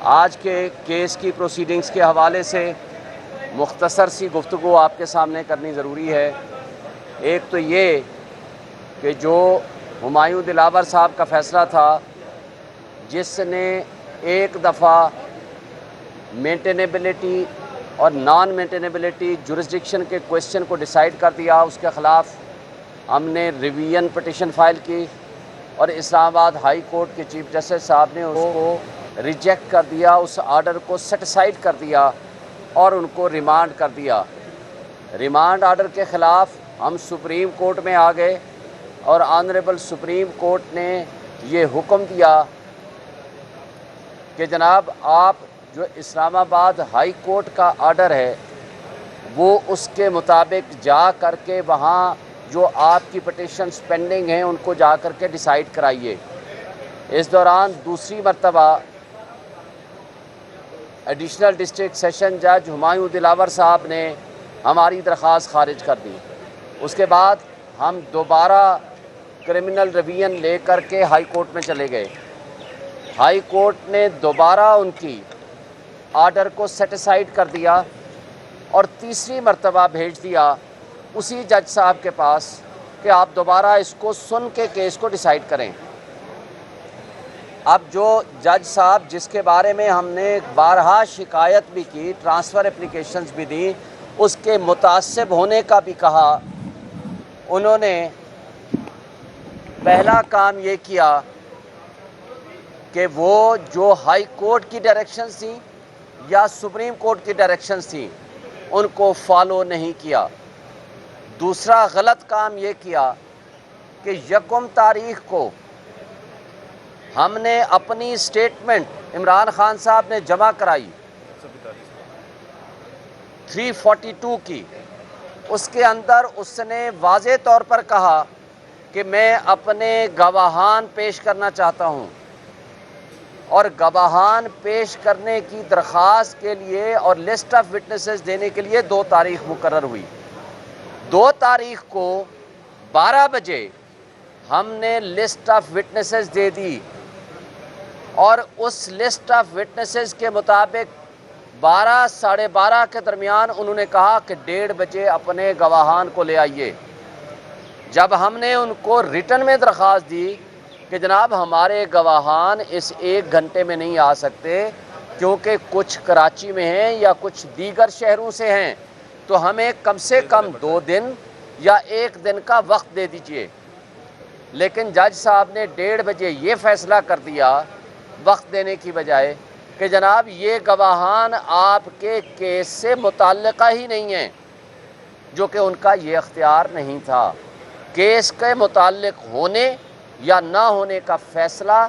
आज के केस की प्रोसीडिंग्स के हवाले से मुख्तसर सी गुफ्तगू आपके सामने करनी ज़रूरी है। एक तो ये कि जो हुमायूं दिलावर साहब का फ़ैसला था, जिसने एक दफ़ा मेंटेनेबिलिटी और नॉन मेंटेनेबिलिटी जुरिस्डिक्शन के क्वेश्चन को डिसाइड कर दिया, उसके ख़िलाफ़ हमने रिवीजन पिटिशन फ़ाइल की और इस्लामाबाद हाई कोर्ट के चीफ जस्टिस साहब ने उसको रिजेक्ट कर दिया, उस आर्डर को सेटिसाइड कर दिया और उनको रिमांड कर दिया। रिमांड आर्डर के ख़िलाफ़ हम सुप्रीम कोर्ट में आ गए और ऑनरेबल सुप्रीम कोर्ट ने ये हुक्म दिया कि जनाब, आप जो इस्लामाबाद हाई कोर्ट का आर्डर है वो उसके मुताबिक जा कर के वहाँ जो आपकी पिटिशन्स पेंडिंग हैं उनको जा कर के डिसाइड कराइए। इस दौरान दूसरी मर्तबा एडिशनल डिस्ट्रिक्ट सेशन जज हुमायूं दिलावर साहब ने हमारी दरख्वास्त खारिज कर दी। उसके बाद हम दोबारा क्रिमिनल रिवीजन ले कर के हाई कोर्ट में चले गए। हाई कोर्ट ने दोबारा उनकी आर्डर को सेटिसाइड कर दिया और तीसरी मर्तबा भेज दिया उसी जज साहब के पास कि आप दोबारा इसको सुन के केस को डिसाइड करें। अब जो जज साहब, जिसके बारे में हमने बारहा शिकायत भी की, ट्रांसफ़र एप्लीकेशंस भी दी, उसके मुतासिब होने का भी कहा, उन्होंने पहला काम ये किया कि वो जो हाई कोर्ट की डायरेक्शंस थी या सुप्रीम कोर्ट की डायरेक्शंस थी उनको फॉलो नहीं किया। दूसरा गलत काम ये किया कि 1 तारीख को हमने अपनी स्टेटमेंट इमरान खान साहब ने जमा कराई 342 की। उसके अंदर उसने वाज़े तौर पर कहा कि मैं अपने गवाहान पेश करना चाहता हूँ और गवाहान पेश करने की दरख्वास्त के लिए और लिस्ट ऑफ विटनेसेस देने के लिए 2 तारीख मुकर्रर हुई। 2 तारीख को 12 बजे हमने लिस्ट ऑफ विटनेसेस दे दी और उस लिस्ट ऑफ विटनेसेस के मुताबिक 12 साढ़े 12 के दरमियान उन्होंने कहा कि 1:30 बजे अपने गवाहान को ले आइए। जब हमने उनको रिटन में दरख्वास्त दी कि जनाब, हमारे गवाहान इस 1 घंटे में नहीं आ सकते क्योंकि कुछ कराची में हैं या कुछ दीगर शहरों से हैं, तो हमें कम से कम 2 दिन या 1 दिन का वक्त दे दीजिए। लेकिन जज साहब ने 1:30 बजे ये फ़ैसला कर दिया वक्त देने की बजाय कि जनाब, ये गवाहान आपके केस से मुताल्लिक़ा ही नहीं हैं, जो कि उनका ये अख्तियार नहीं था। केस के मुताल्लिक़ होने या ना होने का फ़ैसला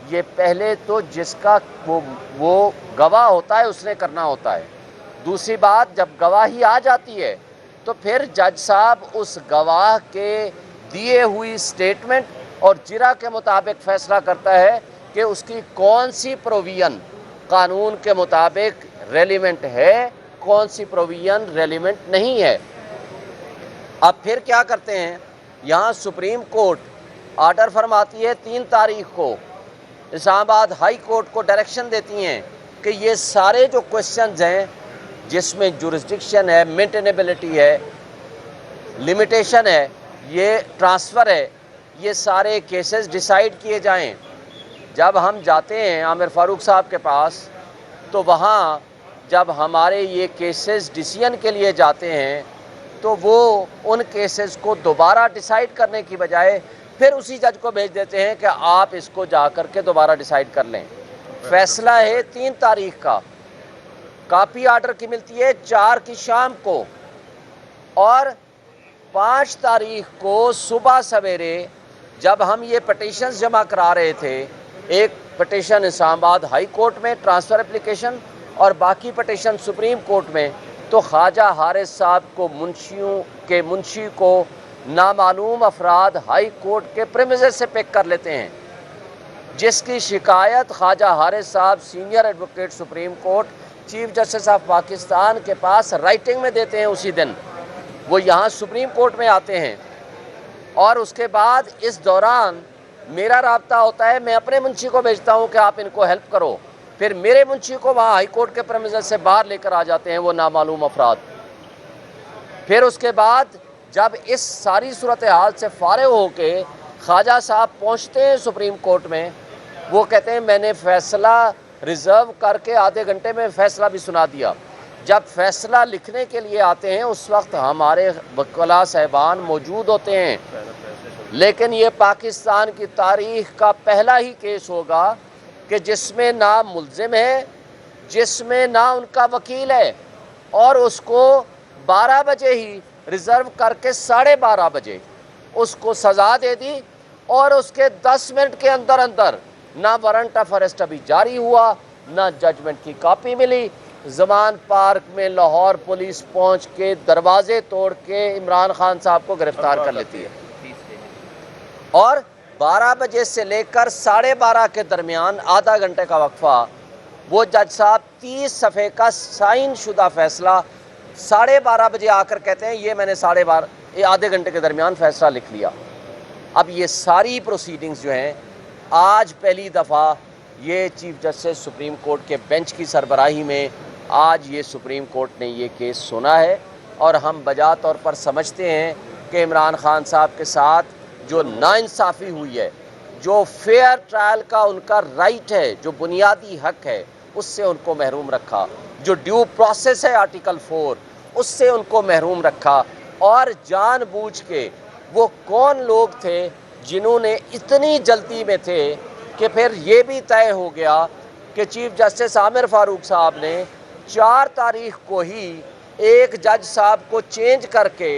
ये पहले तो जिसका वो गवाह होता है उसने करना होता है। दूसरी बात, जब गवाही आ जाती है तो फिर जज साहब उस गवाह के दिए हुई स्टेटमेंट और जिरा के मुताबिक फ़ैसला करता है कि उसकी कौन सी प्रोविज़न कानून के मुताबिक रेलिवेंट है, कौन सी प्रोविज़न रेलिवेंट नहीं है। अब फिर क्या करते हैं, यहाँ सुप्रीम कोर्ट आर्डर फरमाती है 3 तारीख को, इस्लामाबाद हाई कोर्ट को डायरेक्शन देती हैं कि ये सारे जो क्वेश्चंस हैं जिसमें जुरिस्डिक्शन है, मेंटेनेबिलिटी है, लिमिटेशन है, ये ट्रांसफ़र है, ये सारे केसेस डिसाइड किए जाएं। जब हम जाते हैं आमिर फ़ारूक साहब के पास, तो वहाँ जब हमारे ये केसेस डिसीजन के लिए जाते हैं तो वो उन केसेस को दोबारा डिसाइड करने की बजाय फिर उसी जज को भेज देते हैं कि आप इसको जा कर के दोबारा डिसाइड कर लें। फ़ैसला है 3 तारीख का, कापी आर्डर की मिलती है 4 की शाम को और 5 तारीख को सुबह सवेरे जब हम ये पिटीशंस जमा करा रहे थे, एक पिटीशन इस्लामाबाद हाई कोर्ट में ट्रांसफ़र एप्लीकेशन और बाकी पिटीशन सुप्रीम कोर्ट में, तो ख्वाजा हारिस साहब को मुंशी को नामालूम अफराद हाई कोर्ट के प्रीमिसेस से पिक कर लेते हैं, जिसकी शिकायत ख्वाजा हारिस साहब senior advocate supreme court chief justice of Pakistan के पास राइटिंग में देते हैं। उसी दिन वो यहाँ सुप्रीम कोर्ट में आते हैं और उसके बाद इस दौरान मेरा राब्ता होता है, मैं अपने मुंशी को भेजता हूँ कि आप इनको हेल्प करो। फिर मेरे मुंशी को वहाँ हाई कोर्ट के प्रेमिसेस से बाहर लेकर आ जाते हैं वो नामालूम अफराद। फिर उसके बाद जब इस सारी सूरत हाल से फारिग होके ख्वाजा साहब पहुँचते हैं सुप्रीम कोर्ट में, वो कहते हैं मैंने फ़ैसला रिज़र्व करके आधे घंटे में फ़ैसला भी सुना दिया। जब फ़ैसला लिखने के लिए आते हैं उस वक्त हमारे वकला साहिबान मौजूद होते हैं, लेकिन ये पाकिस्तान की तारीख़ का पहला ही केस होगा कि जिसमें ना मुल्ज़िम है, जिसमें ना उनका वकील है, और उसको 12 बजे ही रिज़र्व करके 12:30 बजे उसको सज़ा दे दी, और उसके 10 मिनट के अंदर अंदर ना वारंट ऑफ अरेस्ट अभी जारी हुआ, ना जजमेंट की कॉपी मिली। ज़मान पार्क में लाहौर पुलिस पहुंच के दरवाजे तोड़ के इमरान खान साहब को गिरफ्तार कर लेती है, और 12 बजे से लेकर 12:30 के दरमियान आधा घंटे का वक्फा, वो जज साहब 30 सफ़े का साइन शुदा फ़ैसला 12:30 बजे आकर कहते हैं ये मैंने 12:30 आधे घंटे के दरमियान फ़ैसला लिख लिया। अब ये सारी प्रोसीडिंग्स जो हैं, आज पहली दफ़ा ये चीफ जस्टिस सुप्रीम कोर्ट के बेंच की सरबराही में आज ये सुप्रीम कोर्ट ने ये केस सुना है, और हम बजा तौर पर समझते हैं कि इमरान खान साहब के साथ जो नाइंसाफ़ी हुई है, जो फेयर ट्रायल का उनका राइट है, जो बुनियादी हक है, उससे उनको महरूम रखा, जो ड्यू प्रोसेस है आर्टिकल 4 उससे उनको महरूम रखा, और जानबूझ के वो कौन लोग थे जिन्होंने इतनी जल्दी में थे कि फिर ये भी तय हो गया कि चीफ जस्टिस आमिर फ़ारूक साहब ने 4 तारीख को ही एक जज साहब को चेंज करके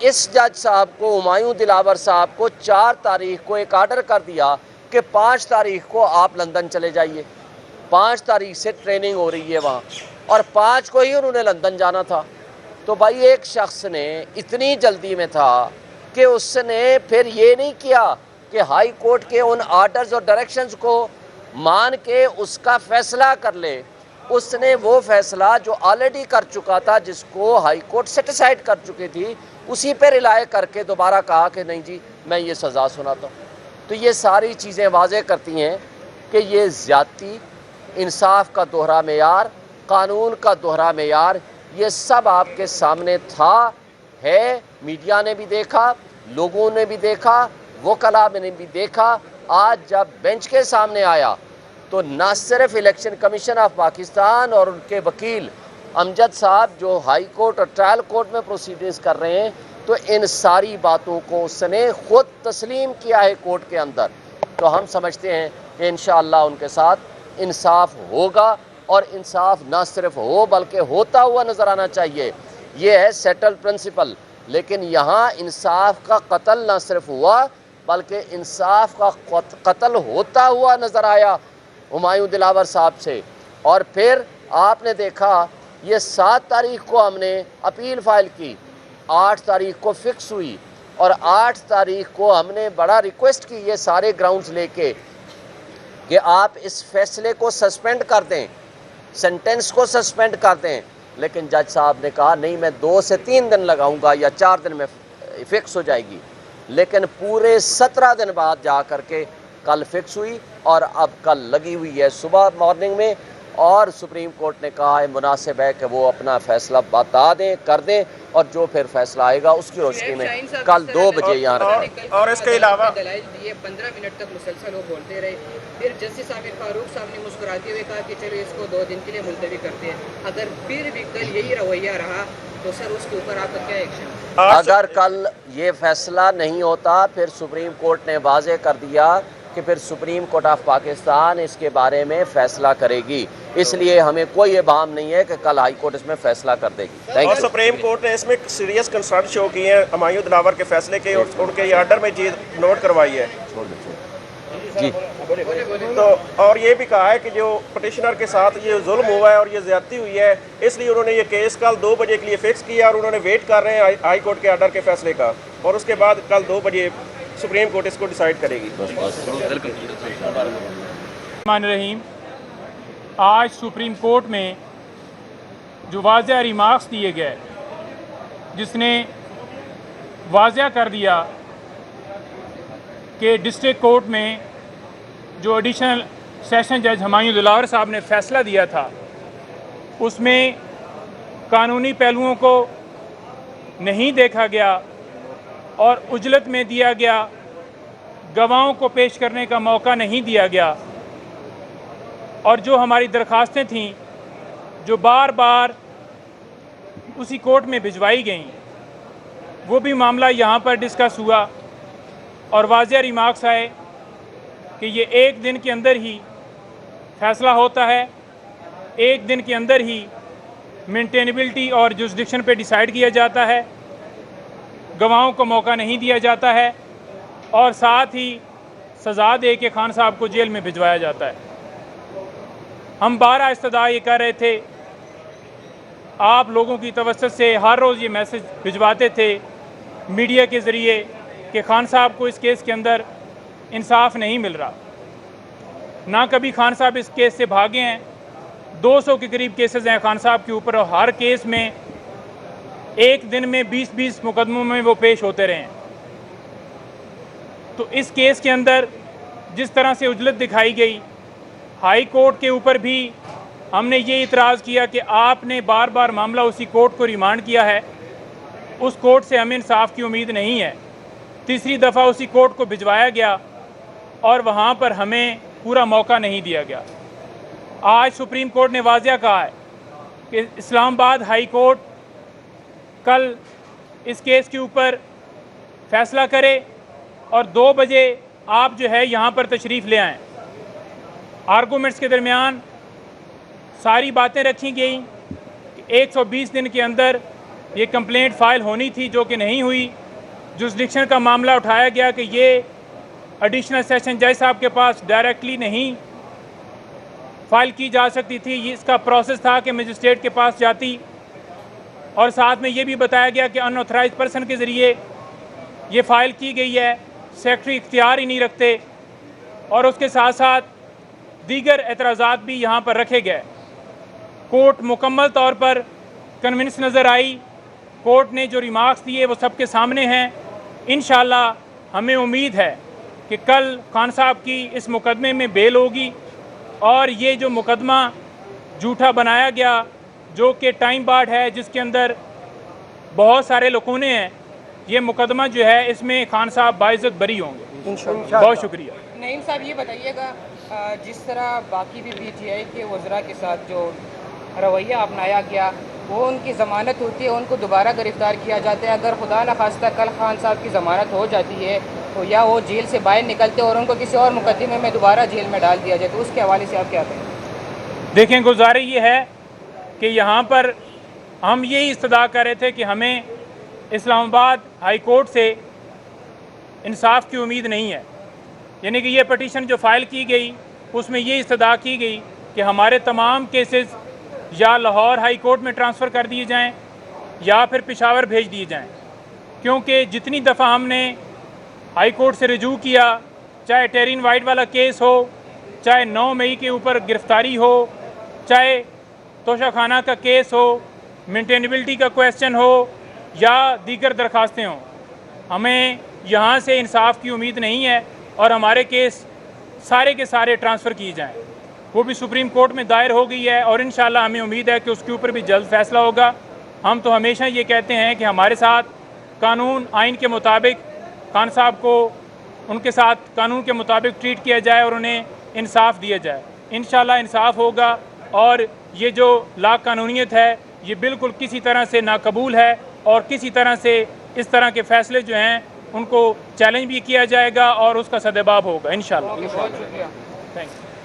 इस जज साहब को, हुमायूं दिलावर साहब को 4 तारीख को एक आर्डर कर दिया कि 5 तारीख को आप लंदन चले जाइए। 5 तारीख से ट्रेनिंग हो रही है वहाँ, और 5 को ही उन्होंने लंदन जाना था। तो भाई एक शख्स ने इतनी जल्दी में था कि उसने फिर ये नहीं किया कि हाई कोर्ट के उन आर्डर्स और डायरेक्शंस को मान के उसका फ़ैसला कर ले। उसने वो फ़ैसला जो ऑलरेडी कर चुका था, जिसको हाई कोर्ट सेटिसाइड कर चुकी थी, उसी पर रिलाय करके दोबारा कहा कि नहीं जी मैं ये सज़ा सुनाता हूँ। तो ये सारी चीज़ें वाज़ेह करती हैं कि ये ज़्यादती, इंसाफ का दोहरा मेयार, कानून का दोहरा मेयार, ये सब आपके सामने था, है। मीडिया ने भी देखा, लोगों ने भी देखा, वकला ने भी देखा। आज जब बेंच के सामने आया तो ना सिर्फ इलेक्शन कमीशन ऑफ पाकिस्तान और उनके वकील अमजद साहब जो हाई कोर्ट और ट्रायल कोर्ट में प्रोसीडिंग्स कर रहे हैं, तो इन सारी बातों को उसने ख़ुद तस्लीम किया है कोर्ट के अंदर। तो हम समझते हैं कि इंशाअल्लाह उनके साथ इंसाफ होगा, और इंसाफ ना सिर्फ हो बल्कि होता हुआ नज़र आना चाहिए। ये है सेटल प्रिंसिपल। लेकिन यहाँ इंसाफ का कत्ल ना सिर्फ हुआ बल्कि इंसाफ का कत्ल होता हुआ नज़र आया हुमायूं दिलावर साहब से। और फिर आपने देखा ये 7 तारीख को हमने अपील फ़ाइल की, 8 तारीख को फ़िक्स हुई, और 8 तारीख को हमने बड़ा रिक्वेस्ट की ये सारे ग्राउंड्स लेके कि आप इस फैसले को सस्पेंड कर दें, सेंटेंस को सस्पेंड कर दें। लेकिन जज साहब ने कहा नहीं, मैं 2 से 3 दिन लगाऊंगा या 4 दिन में फ़िक्स हो जाएगी। लेकिन पूरे 17 दिन बाद जा कर के कल फ़िक्स हुई, और अब कल लगी हुई है सुबह मॉर्निंग में। और सुप्रीम कोर्ट ने कहा है मुनासिब है कि वो अपना फ़ैसला बता दें, कर दें, और जो फिर फैसला आएगा उसकी रोशनी में कल 2 बजे यहाँ रखें। और इसके अलावा दलाइल दिए, 15 मिनट तक मुसलसल वो बोलते रहे। फिर जस्टिस आमिर फारूक साहब ने मुस्कुराते हुए कहा कि चलो इसको 2 दिन के लिए मुलतवी करते हैं। अगर फिर भी कल यही रवैया रहा तो सर उसके ऊपर आपका क्या एक्शन? अगर कल ये फैसला नहीं होता, फिर सुप्रीम कोर्ट ने वाज़ेह कर दिया कि फिर सुप्रीम कोर्ट ऑफ पाकिस्तान इसके बारे में फ़ैसला करेगी। इसलिए हमें कोई इबाम नहीं है कि कल हाई कोर्ट इसमें फ़ैसला कर देगी। थैंक और यू। सुप्रीम कोर्ट ने इसमें सीरियस कंसर्न शो किए हैं हुमायूं दिलावर के फैसले के, और उनके ये आर्डर में चीज़ नोट करवाई है जी, तो, और ये भी कहा है कि जो पटिशनर के साथ ये जुल्म हुआ है और ये ज़्यादती हुई है, इसलिए उन्होंने ये केस कल 2 बजे के लिए फ़िक्स किया, और उन्होंने वेट कर रहे हैं हाई कोर्ट के आर्डर के फैसले का, और उसके बाद कल 2 बजे सुप्रीम कोर्ट इसको डिसाइड करेगी। रहीम, आज सुप्रीम कोर्ट में जो वाज़ेह रिमार्क्स दिए गए, जिसने वाज़ेह कर दिया कि डिस्ट्रिक्ट कोर्ट में जो एडिशनल सेशन जज हुमायूं दिलावर साहब ने फैसला दिया था उसमें कानूनी पहलुओं को नहीं देखा गया और उजलत में दिया गया, गवाहों को पेश करने का मौका नहीं दिया गया और जो हमारी दरखास्तें थीं जो बार बार उसी कोर्ट में भिजवाई गईं, वो भी मामला यहाँ पर डिस्कस हुआ और वाज़ेह रिमार्क्स आए कि ये एक दिन के अंदर ही फैसला होता है, एक दिन के अंदर ही मेंटेनेबिलिटी और जुरिसडिक्शन पे डिसाइड किया जाता है, गवाहों को मौका नहीं दिया जाता है और साथ ही सज़ा दे के खान साहब को जेल में भिजवाया जाता है। हम बारह इस्तदा ये कर रहे थे, आप लोगों की तवज्जो से हर रोज़ ये मैसेज भिजवाते थे मीडिया के ज़रिए कि खान साहब को इस केस के अंदर इंसाफ नहीं मिल रहा। ना कभी खान साहब इस केस से भागे हैं, 200 के करीब केसेस हैं खान साहब के ऊपर और हर केस में एक दिन में 20-20 मुकदमों में वो पेश होते रहे हैं। तो इस केस के अंदर जिस तरह से उजलत दिखाई गई, हाई कोर्ट के ऊपर भी हमने ये इतराज़ किया कि आपने बार बार मामला उसी कोर्ट को रिमांड किया है, उस कोर्ट से हमें इंसाफ की उम्मीद नहीं है। तीसरी दफ़ा उसी कोर्ट को भिजवाया गया और वहाँ पर हमें पूरा मौका नहीं दिया गया। आज सुप्रीम कोर्ट ने वाज़ेह कहा है कि इस्लामाबाद हाई कोर्ट कल इस केस के ऊपर फैसला करे और 2 बजे आप जो है यहाँ पर तशरीफ़ ले आएँ। आर्गूमेंट्स के दरमियान सारी बातें रखी गई कि 120 दिन के अंदर ये कंप्लेंट फ़ाइल होनी थी, जो कि नहीं हुई। जुरिसडिक्शन का मामला उठाया गया कि ये एडिशनल सेशन जज साहब के पास डायरेक्टली नहीं फ़ाइल की जा सकती थी, ये इसका प्रोसेस था कि मजिस्ट्रेट के पास जाती और साथ में ये भी बताया गया कि अनऑथराइज्ड पर्सन के ज़रिए ये फ़ाइल की गई है, सेक्रेटरी इख्तियार ही नहीं रखते और उसके साथ साथ दीगर एतराज़ात भी यहाँ पर रखे गए। कोर्ट मुकम्मल तौर पर कन्विंस नज़र आई। कोर्ट ने जो रिमार्क्स दिए वो सबके सामने हैं। इंशाअल्लाह हमें उम्मीद है कि कल खान साहब की इस मुकदमे में बेल होगी और ये जो मुकदमा झूठा बनाया गया, जो कि टाइम बार्ड है, जिसके अंदर बहुत सारे लकूने हैं, ये मुकदमा जो है इसमें खान साहब बाइज़्ज़त बरी होंगे। बहुत शुक्रिया। नईम साहब ये बताइएगा, जिस तरह बाकी भी पीटीआई के वज़रा के साथ जो रवैया अपनाया गया, वो उनकी ज़मानत होती है, उनको दोबारा गिरफ़्तार किया जाता है। अगर खुदा न खास्ता कल खान साहब की ज़मानत हो जाती है तो या वो जेल से बाहर निकलते और उनको किसी और मुकदमे में दोबारा जेल में डाल दिया जाए, तो उसके हवाले से आप क्या कहें? देखें, गुज़ारिश ये है कि यहाँ पर हम यही इस्तदा कर रहे थे कि हमें इस्लामाबाद हाई कोर्ट से इंसाफ की उम्मीद नहीं है। यानी कि ये पटिशन जो फ़ाइल की गई उसमें ये इस्तदा की गई कि हमारे तमाम केसेस या लाहौर हाई कोर्ट में ट्रांसफ़र कर दिए जाएं या फिर पेशावर भेज दिए जाएं, क्योंकि जितनी दफ़ा हमने हाई कोर्ट से रिजू किया, चाहे टेरिन वाइट वाला केस हो, चाहे 9 मई के ऊपर गिरफ़्तारी हो, चाहे तोशाखाना का केस हो, मेंटेनेबिलिटी का क्वेश्चन हो या दीगर दरखास्तें हों, हमें यहाँ से इंसाफ की उम्मीद नहीं है और हमारे केस सारे के सारे ट्रांसफ़र किए जाएं। वो भी सुप्रीम कोर्ट में दायर हो गई है और इंशाअल्लाह हमें उम्मीद है कि उसके ऊपर भी जल्द फैसला होगा। हम तो हमेशा ये कहते हैं कि हमारे साथ कानून आइन के मुताबिक खान साहब को उनके साथ कानून के मुताबिक ट्रीट किया जाए और उन्हें इंसाफ दिया जाए। इंशाअल्लाह इंसाफ होगा और ये जो लाकानूनियत है ये बिल्कुल किसी तरह से नाकबूल है और किसी तरह से इस तरह के फ़ैसले जो हैं उनको चैलेंज भी किया जाएगा और उसका सद्देबाब होगा इंशाअल्लाह। बहुत शुक्रिया। Thank you.